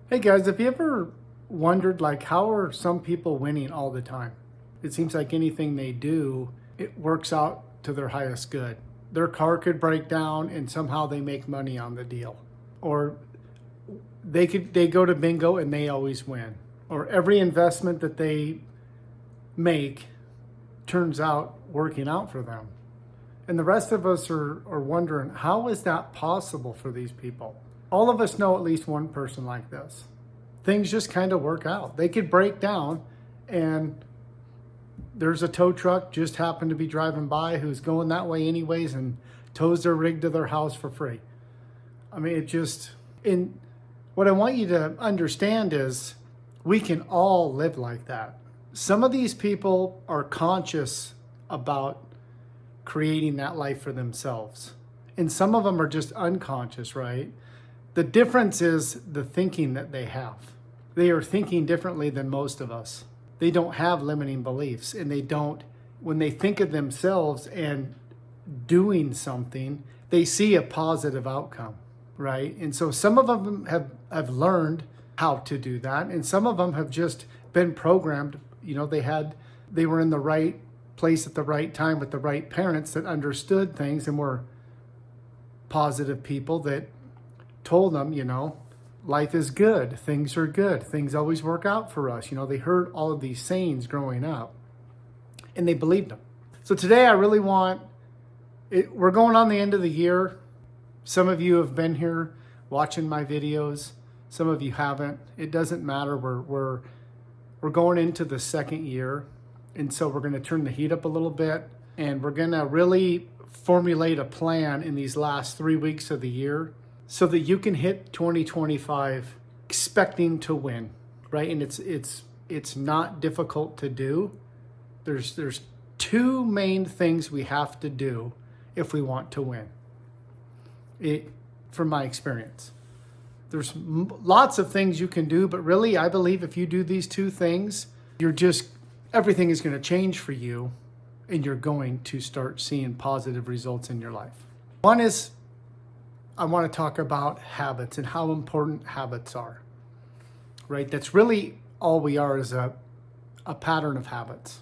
Hey guys, have you ever wondered how are some people winning all the time? It seems like anything they do, it works out to their highest good. Their car could break down and somehow they make money on the deal. Or they go to bingo and they always win. Or every investment that they make turns out working out for them. And the rest of us are wondering, how is that possible for these people? All of us know at least one person like this. Things just kind of work out. They could break down and there's a tow truck just happened to be driving by who's going that way anyways and tows their rig to their house for free. I mean, what I want you to understand is we can all live like that. Some of these people are conscious about creating that life for themselves. And some of them are just unconscious, right? The difference is the thinking that they have. They are thinking differently than most of us. They don't have limiting beliefs, and when they think of themselves and doing something, they see a positive outcome, right? And so some of them have learned how to do that, and some of them have just been programmed. They were in the right place at the right time with the right parents that understood things and were positive people that told them, life is good, things are good, things always work out for us. They heard all of these sayings growing up and they believed them. So today I really we're going on the end of the year. Some of you have been here watching my videos. Some of you haven't. It doesn't matter. We're going into the second year. And so we're going to turn the heat up a little bit and we're going to really formulate a plan in these last 3 weeks of the year so that you can hit 2025 expecting to win, right? And it's not difficult to do. There's two main things we have to do if we want to win. From my experience, there's lots of things you can do, but really I believe if you do these two things, everything is going to change for you and you're going to start seeing positive results in your life. One is, I want to talk about habits and how important habits are, right? That's really all we are, is a pattern of habits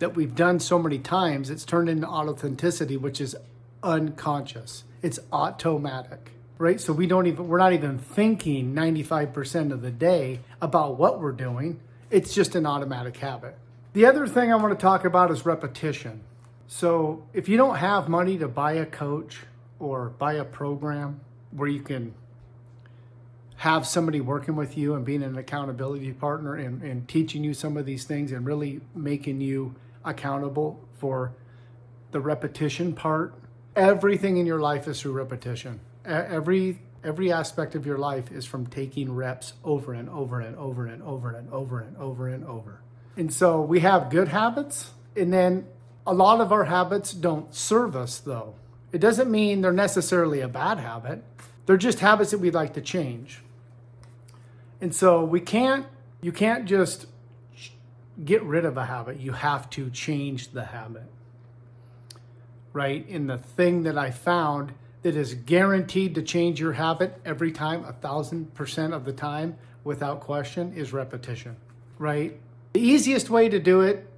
that we've done so many times. It's turned into authenticity, which is unconscious. It's automatic, right? So we're not even thinking 95% of the day about what we're doing. It's just an automatic habit. The other thing I want to talk about is repetition. So if you don't have money to buy a coach or buy a program where you can have somebody working with you and being an accountability partner and teaching you some of these things and really making you accountable for the repetition part, everything in your life is through repetition. Every aspect of your life is from taking reps over and over and over and over and over and over and over. And so we have good habits, and then a lot of our habits don't serve us though. It doesn't mean they're necessarily a bad habit. They're just habits that we'd like to change. And so you can't just get rid of a habit. You have to change the habit, right? And the thing that I found that is guaranteed to change your habit every time, 1,000% of the time, without question, is repetition, right? The easiest way to do it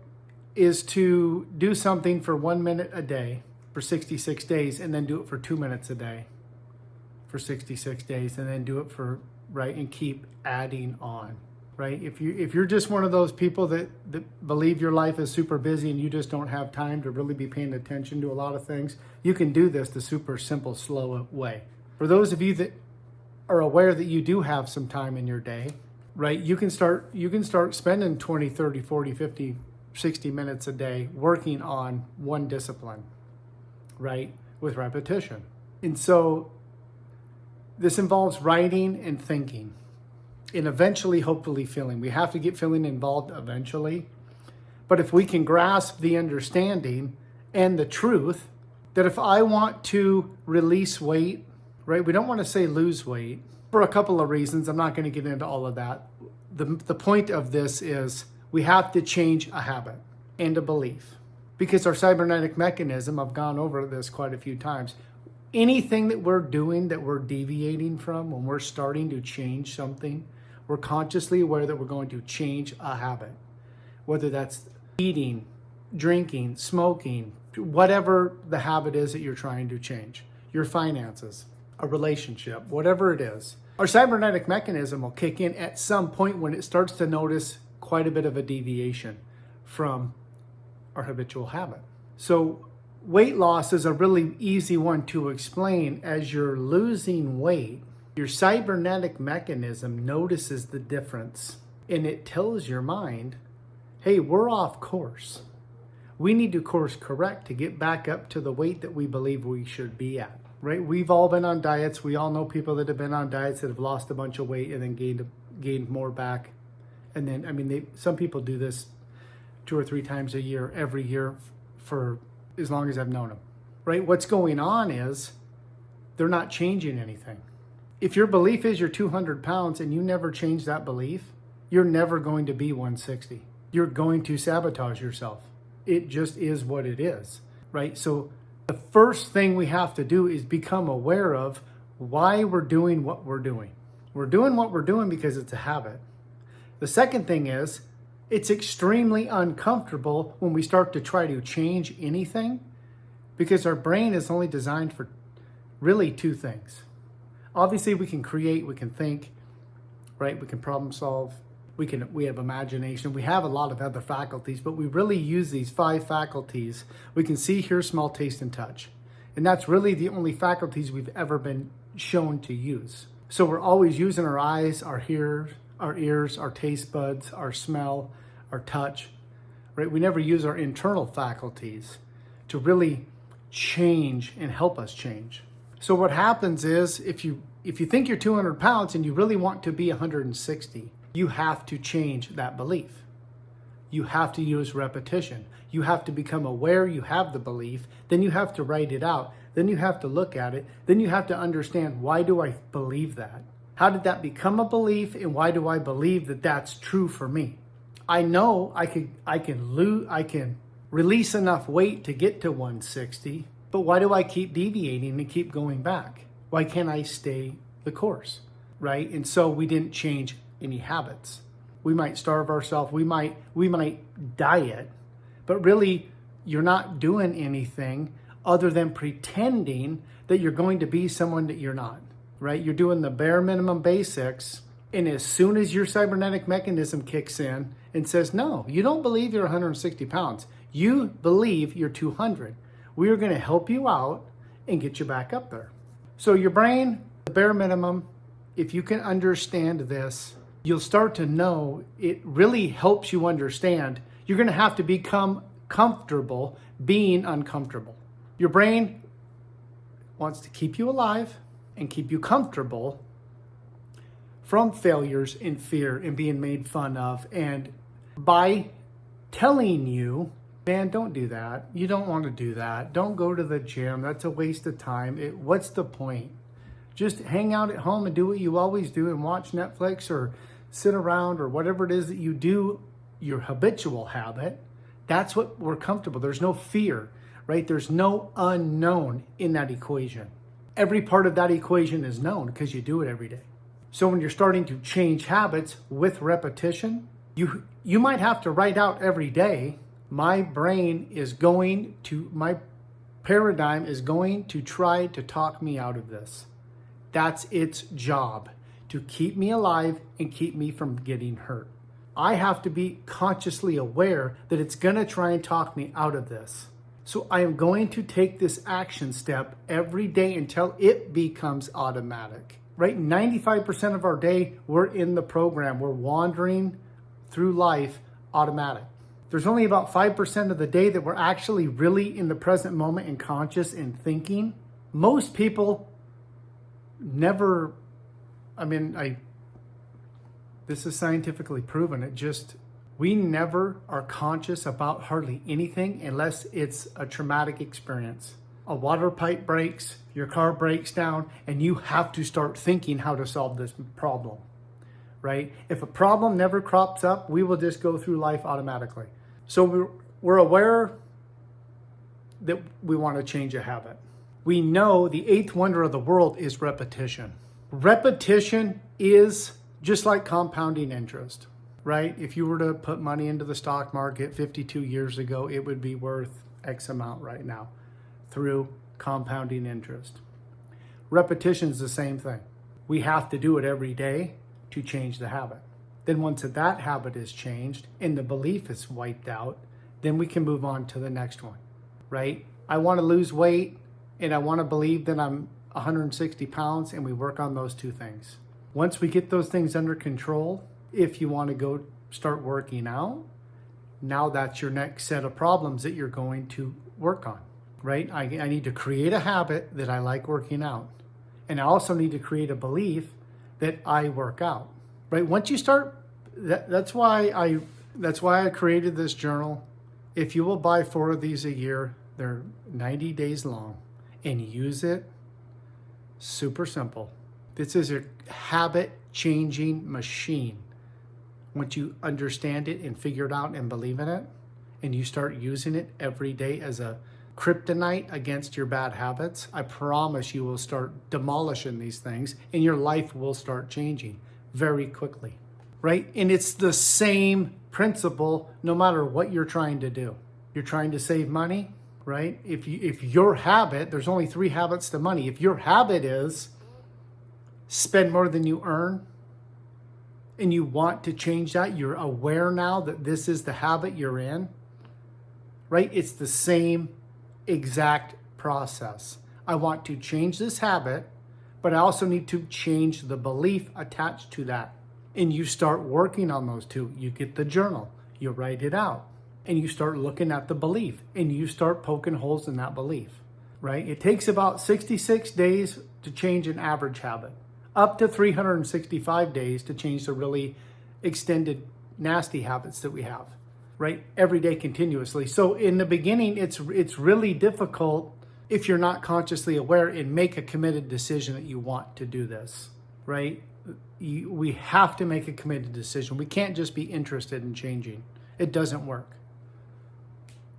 is to do something for 1 minute a day for 66 days and then do it for 2 minutes a day for 66 days and then do it and keep adding on, right? If you're just one of those people that believe your life is super busy and you just don't have time to really be paying attention to a lot of things, you can do this the super simple, slow way. For those of you that are aware that you do have some time in your day, right? You can start spending 20, 30, 40, 50, 60 minutes a day working on one discipline, right? With repetition. And so this involves writing and thinking and eventually, hopefully, feeling. We have to get feeling involved eventually. But if we can grasp the understanding and the truth that if I want to release weight, right? We don't want to say lose weight for a couple of reasons. I'm not going to get into all of that. The point of this is we have to change a habit and a belief, because our cybernetic mechanism, I've gone over this quite a few times, anything that we're doing that we're deviating from, when we're starting to change something, we're consciously aware that we're going to change a habit, whether that's eating, drinking, smoking, whatever the habit is that you're trying to change, your finances, a relationship, whatever it is. Our cybernetic mechanism will kick in at some point when it starts to notice quite a bit of a deviation from our habitual habit. So weight loss is a really easy one to explain. As you're losing weight, your cybernetic mechanism notices the difference and it tells your mind, hey, we're off course. We need to course correct to get back up to the weight that we believe we should be at, right? We've all been on diets. We all know people that have been on diets that have lost a bunch of weight and then gained more back. And then, some people do this 2 or 3 times a year, every year for as long as I've known them, right? What's going on is they're not changing anything. If your belief is you're 200 pounds and you never change that belief, you're never going to be 160. You're going to sabotage yourself. It just is what it is, right? So the first thing we have to do is become aware of why we're doing what we're doing. We're doing what we're doing because it's a habit. The second thing is, it's extremely uncomfortable when we start to try to change anything because our brain is only designed for really 2 things. Obviously, we can create, we can think, right? We can problem solve. We have imagination. We have a lot of other faculties, but we really use these 5 faculties. We can see, hear, smell, taste, and touch. And that's really the only faculties we've ever been shown to use. So we're always using our eyes, our ears, our taste buds, our smell, our touch, right? We never use our internal faculties to really change and help us change. So what happens is if you think you're 200 pounds and you really want to be 160, you have to change that belief. You have to use repetition. You have to become aware you have the belief. Then you have to write it out. Then you have to look at it. Then you have to understand, why do I believe that? How did that become a belief, and why do I believe that that's true for me? I know I can release enough weight to get to 160, but why do I keep deviating and keep going back? Why can't I stay the course, right? And so we didn't change any habits. We might starve ourselves. We might diet, but really you're not doing anything other than pretending that you're going to be someone that you're not, right? You're doing the bare minimum basics. And as soon as your cybernetic mechanism kicks in and says, no, you don't believe you're 160 pounds. You believe you're 200. We are going to help you out and get you back up there. So your brain, the bare minimum, if you can understand this, you'll start to know it really helps you understand. You're going to have to become comfortable being uncomfortable. Your brain wants to keep you alive and keep you comfortable from failures and fear and being made fun of. And by telling you, man, don't do that. You don't want to do that. Don't go to the gym. That's a waste of time. What's the point? Just hang out at home and do what you always do and watch Netflix or sit around or whatever it is that you do, your habitual habit. That's what we're comfortable. There's no fear, right? There's no unknown in that equation. Every part of that equation is known because you do it every day. So when you're starting to change habits with repetition, you might have to write out every day, my paradigm is going to try to talk me out of this. That's its job, to keep me alive and keep me from getting hurt. I have to be consciously aware that it's going to try and talk me out of this. So I am going to take this action step every day until it becomes automatic. Right? 95% of our day, we're in the program. We're wandering through life automatic. There's only about 5% of the day that we're actually really in the present moment and conscious and thinking. Most people never, this is scientifically proven. We never are conscious about hardly anything unless it's a traumatic experience. A water pipe breaks, your car breaks down, and you have to start thinking how to solve this problem, right? If a problem never crops up, we will just go through life automatically. So we're aware that we want to change a habit. We know the eighth wonder of the world is repetition. Repetition is just like compounding interest, right? If you were to put money into the stock market 52 years ago, it would be worth X amount right now through compounding interest. Repetition is the same thing. We have to do it every day to change the habit. Then once that habit is changed and the belief is wiped out, then we can move on to the next one, right? I want to lose weight and I want to believe that I'm 160 pounds, and we work on those two things. Once we get those things under control, if you want to go start working out, now that's your next set of problems that you're going to work on, right? I need to create a habit that I like working out. And I also need to create a belief that I work out, right? Once you start, that's why I created this journal. If you will buy 4 of these a year, they're 90 days long, and use it, super simple. This is a habit changing machine. Once you understand it and figure it out and believe in it, and you start using it every day as a kryptonite against your bad habits, I promise you will start demolishing these things and your life will start changing very quickly, right? And it's the same principle no matter what you're trying to do. You're trying to save money, right? If your habit, there's only 3 habits to money. If your habit is spend more than you earn, and you want to change that, you're aware now that this is the habit you're in, right? It's the same exact process. I want to change this habit, but I also need to change the belief attached to that. And you start working on those two. You get the journal, you write it out, and you start looking at the belief, and you start poking holes in that belief, right? It takes about 66 days to change an average habit, up to 365 days to change the really extended nasty habits that we have, right? Every day continuously. So in the beginning, it's really difficult if you're not consciously aware and make a committed decision that you want to do this, right? We have to make a committed decision. We can't just be interested in changing. It doesn't work,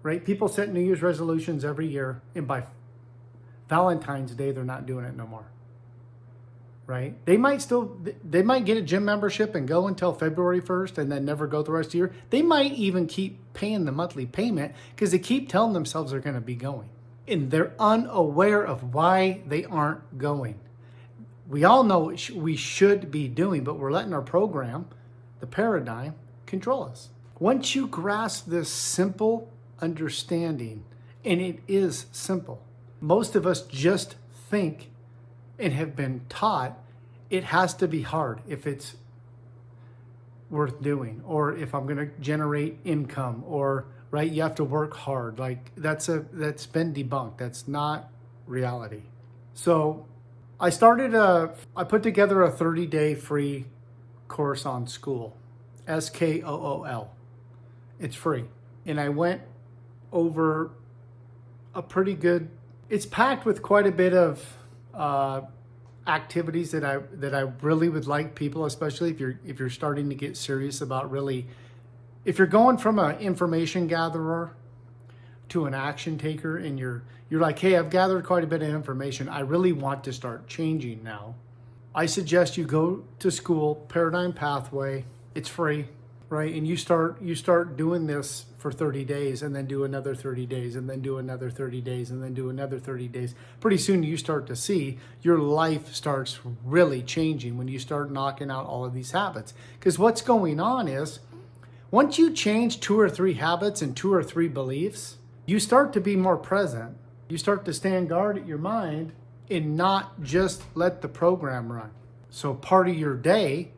right? People set New Year's resolutions every year, and by Valentine's Day, they're not doing it no more. Right? They might get a gym membership and go until February 1st and then never go the rest of the year. They might even keep paying the monthly payment because they keep telling themselves they're going to be going. And they're unaware of why they aren't going. We all know what we should be doing, but we're letting our program, the paradigm, control us. Once you grasp this simple understanding, and it is simple, most of us just think and have been taught it has to be hard if it's worth doing, or if I'm going to generate income, or right, you have to work hard. Like that's been debunked. That's not reality. So I put together a 30-day free course on Skool, Skool. It's free. And I went over it's packed with quite a bit of activities that I really would like people, especially if you're starting to get serious about really, if you're going from an information gatherer to an action taker, and you're like, hey, I've gathered quite a bit of information, I really want to start changing now. I suggest you go to Skool, Paradigm Pathway. It's free, right? And you start doing this for 30 days, and then do another 30 days, and then do another 30 days, and then do another 30 days. Pretty soon you start to see your life starts really changing when you start knocking out all of these habits. Because what's going on is, once you change 2 or 3 habits and 2 or 3 beliefs, you start to be more present. You start to stand guard at your mind and not just let the program run. So part of your day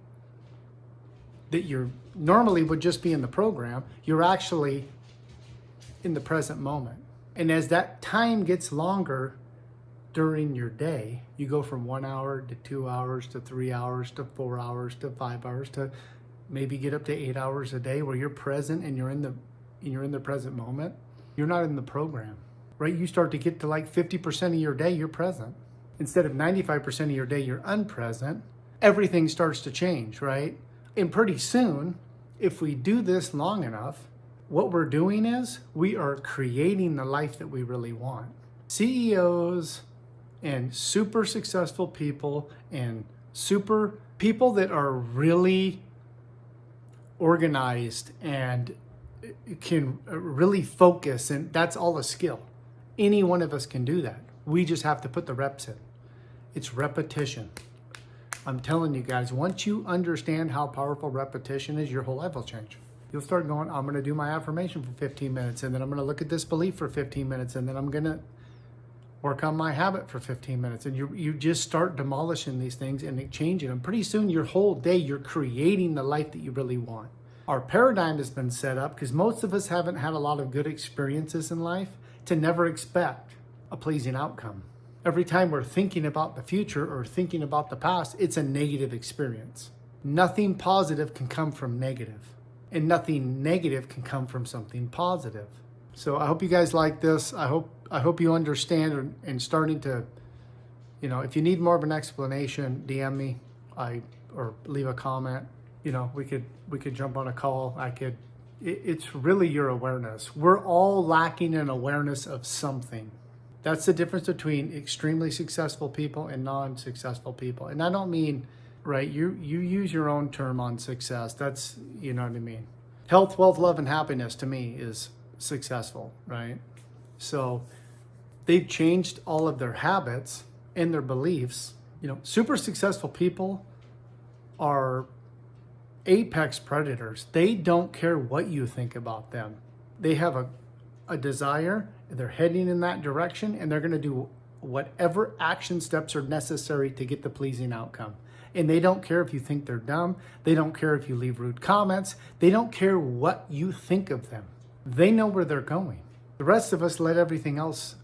that you're normally would just be in the program, you're actually in the present moment. And as that time gets longer during your day, you go from 1 hour to 2 hours to 3 hours to 4 hours to 5 hours to maybe get up to 8 hours a day where you're present and you're in the present moment. You're not in the program, right? You start to get to like 50% of your day, you're present. Instead of 95% of your day, you're unpresent. Everything starts to change, right? And pretty soon, if we do this long enough, what we're doing is we are creating the life that we really want. CEOs, And super successful people and super people that are really organized and can really focus, and that's all a skill. Any one of us can do that. We just have to put the reps in. It's repetition. I'm telling you guys, once you understand how powerful repetition is, your whole life will change. You'll start going, I'm going to do my affirmation for 15 minutes, and then I'm going to look at this belief for 15 minutes, and then I'm going to work on my habit for 15 minutes. And you just start demolishing these things and changing them. Pretty soon, your whole day, you're creating the life that you really want. Our paradigm has been set up because most of us haven't had a lot of good experiences in life to never expect a pleasing outcome. Every time we're thinking about the future or thinking about the past, it's a negative experience. Nothing positive can come from negative, and nothing negative can come from something positive. So I hope you guys like this. I hope you understand and starting to, if you need more of an explanation, DM me, or leave a comment. We could jump on a call. It's really your awareness. We're all lacking in awareness of something. That's the difference between extremely successful people and non-successful people. And I don't mean, right, you use your own term on success. That's, you know what I mean? Health, wealth, love, and happiness to me is successful, right? So they've changed all of their habits and their beliefs. Super successful people are apex predators. They don't care what you think about them. They have a desire, and they're heading in that direction, and they're going to do whatever action steps are necessary to get the pleasing outcome. And they don't care if you think they're dumb. They don't care if you leave rude comments. They don't care what you think of them. They know where they're going. The rest of us let everything else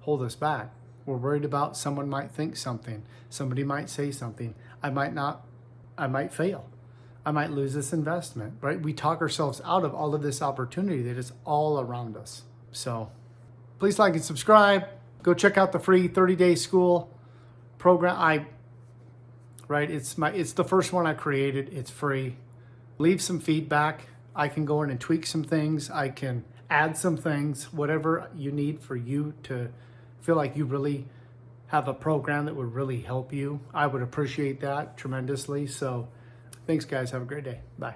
hold us back. We're worried about someone might think something. Somebody might say something. I might fail. I might lose this investment, right? We talk ourselves out of all of this opportunity that is all around us. So please like and subscribe. Go check out the free 30-day school program. It's the first one I created. It's free. Leave some feedback. I can go in and tweak some things. I can add some things, whatever you need for you to feel like you really have a program that would really help you. I would appreciate that tremendously. So thanks, guys. Have a great day. Bye.